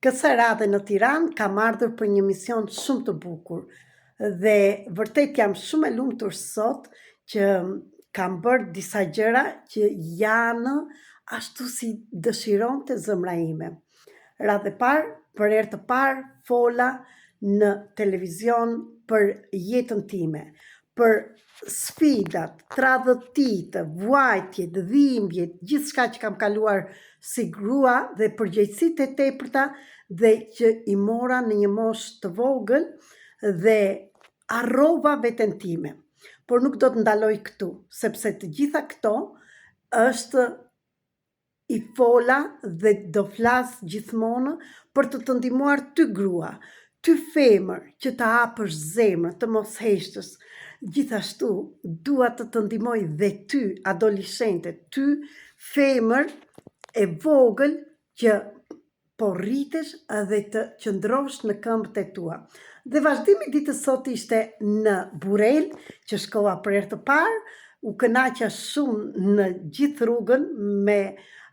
Kësaj radhe në Tiranë kam ardhur për një mision shumë të bukur dhe vërtet jam shumë e lumtur sot që kam bërë disa gjëra që janë ashtu si dëshironte zemra ime. Radhe parë, për herë të parë fola në televizion për jetën time, për sfidat, tradhëtitë, vuajtjet, dhimbjet, gjithçka që kam kaluar si grua dhe përgjegjësitë e tepërta dhe që i mora në një moshë të vogël dhe harrova veten time. Por nuk do të ndaloj këtu, sepse të gjitha këto është i fola dhe do flas gjithmonë për të ndihmuar ty grua, ty femër që të hapësh zemrën, të mos heshtësh. Gjithashtu dua të ndihmoj dhe ty adoleshente, ty femër e vogël që po rritesh dhe të qëndrosh në këmbët e tua. Dhe vazhdimi i ditës sot ishte në Burel, që shkova për herë të parë, u kënaqa shumë në gjithë rrugën me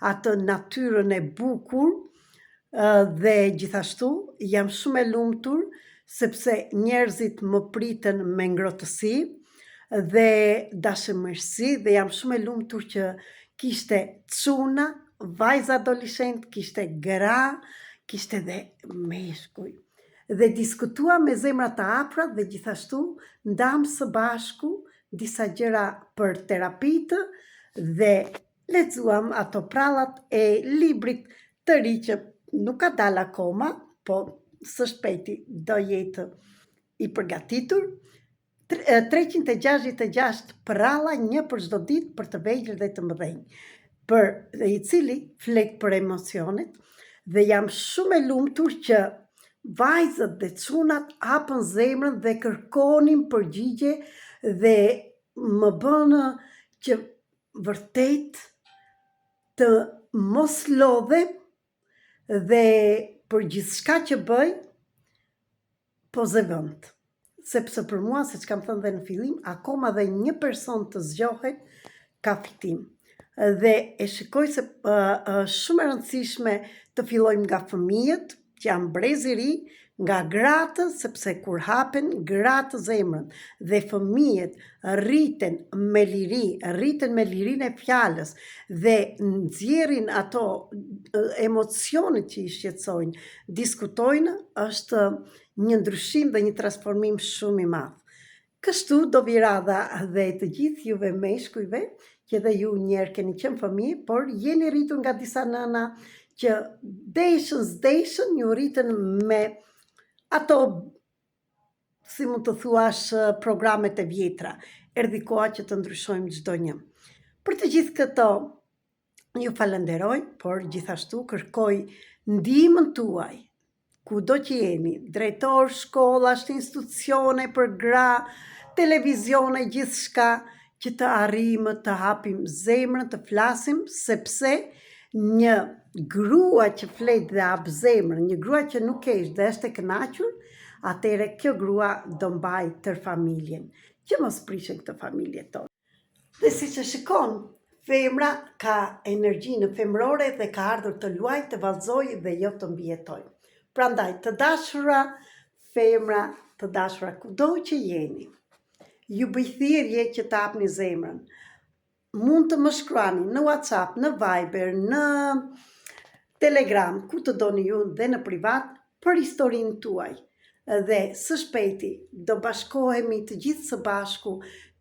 atë natyrën e bukur dhe gjithashtu jam shumë e lumtur sepse njerëzit më pritën me ngrohtësi dhe dashëmërsi dhe jam shumë e lumtur që kishte çuna, vajza adoleshent, kishte gra, kishte dhe meshkuj. Dhe diskutua me zemra të hapura dhe gjithashtu ndam së bashku disa gjëra për terapitë dhe lexuam ato prallat e librit të ri që nuk ka dalë akoma, po së shpejti do jetë i përgatitur. 366 pralla, një për çdo ditë për të vegjël dhe të mëdhenj, për i cili flet për emocionet dhe jam shumë e lumtur që vajzat dhe çunat hapën zemrën dhe kërkonin përgjigje dhe më bën që vërtet të mos lodhem dhe për gjithçka që bëj po zëvend. Sepse për mua, siç kam thënë dhe në fillim, akoma dhe një person të zgjohet ka fitim. Dhe e shikoj se është shumë e rëndësishme të fillojmë nga fëmijët, që janë brezi i ri, nga gratë, sepse kur hapen gratë zemrën dhe fëmijët rriten me liri, rriten me lirinë e fjalës dhe nxjerrin ato emocionet që i shqetësojnë, diskutojnë, është një ndryshim dhe një transformim shumë i madh. Kështu do vi radha dhe të gjithë juve meshkujve, që dhe ju njerë keni qenë fëmijë, por jeni rritur nga disa nëna që zdeshën, ju rritën me ato, si mund të thuash, programet e vjetra. Erdhi koha që të ndryshojmë çdo një. Për të gjithë këto, ju falenderoj, por gjithashtu kërkoj ndihmën tuaj, kudo që jeni, drejtor, shkollash, institucione për gra, televizione, gjithçka, që të arrijmë të hapim zemrën, të flasim, sepse një grua që flet dhe hap zemrën, një grua që nuk kesh dhe është e kënaqur, atëre kjo grua do mbaj tër familjen, që mos prishin këtë familje tonë. Dhe siç e shikon, femra ka energjinë femrore dhe ka ardhur të luajë, të vallëzojë dhe jo të mbijetojë. Prandaj, të dashura femra, të dashura kudo që jeni, ju bëj thirrje që të hapni zemrën. Mund të më shkruani në WhatsApp, në Viber, në Telegram, ku të doni ju dhe në privat për historinë tuaj. Dhe së shpejti do bashkohemi të gjithë së bashku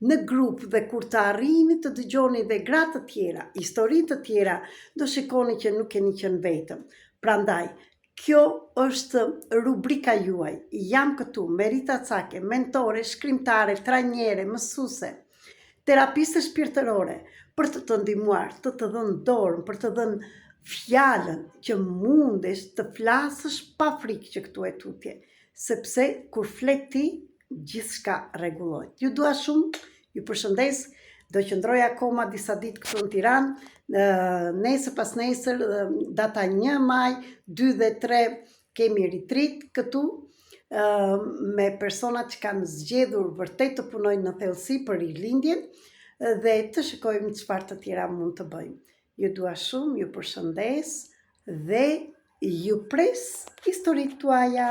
në grup dhe kur të arrini të dëgjoni dhe gratë të tjera, histori të tjera, do shikoni që nuk keni qenë vetëm. Prandaj, kjo është rubrika juaj. Jam këtu me Rita Cake, mentore, shkrimtare, trajnere, mësuese, terapiste shpirtërore, për të ndihmuar, të dhënë dorën, për të dhënë fjalën që mundesh të flasësh pa frikë që këtu e tutje, sepse kur flet ti, gjithçka rregullohet. Ju dua shumë, ju përshëndes, do qëndroj akoma disa ditë këtu në Tiranë, nesër pas nesër, data 1 maj, 2 dhe 3 kemi retreat këtu, me persona që kanë zgjedhur vërtet të punojnë në thellësi për rilindjen dhe të shikojmë çfarë të tjera mund të bëjmë. Ju dua shumë, ju përshëndes dhe ju pres historitë tuaja.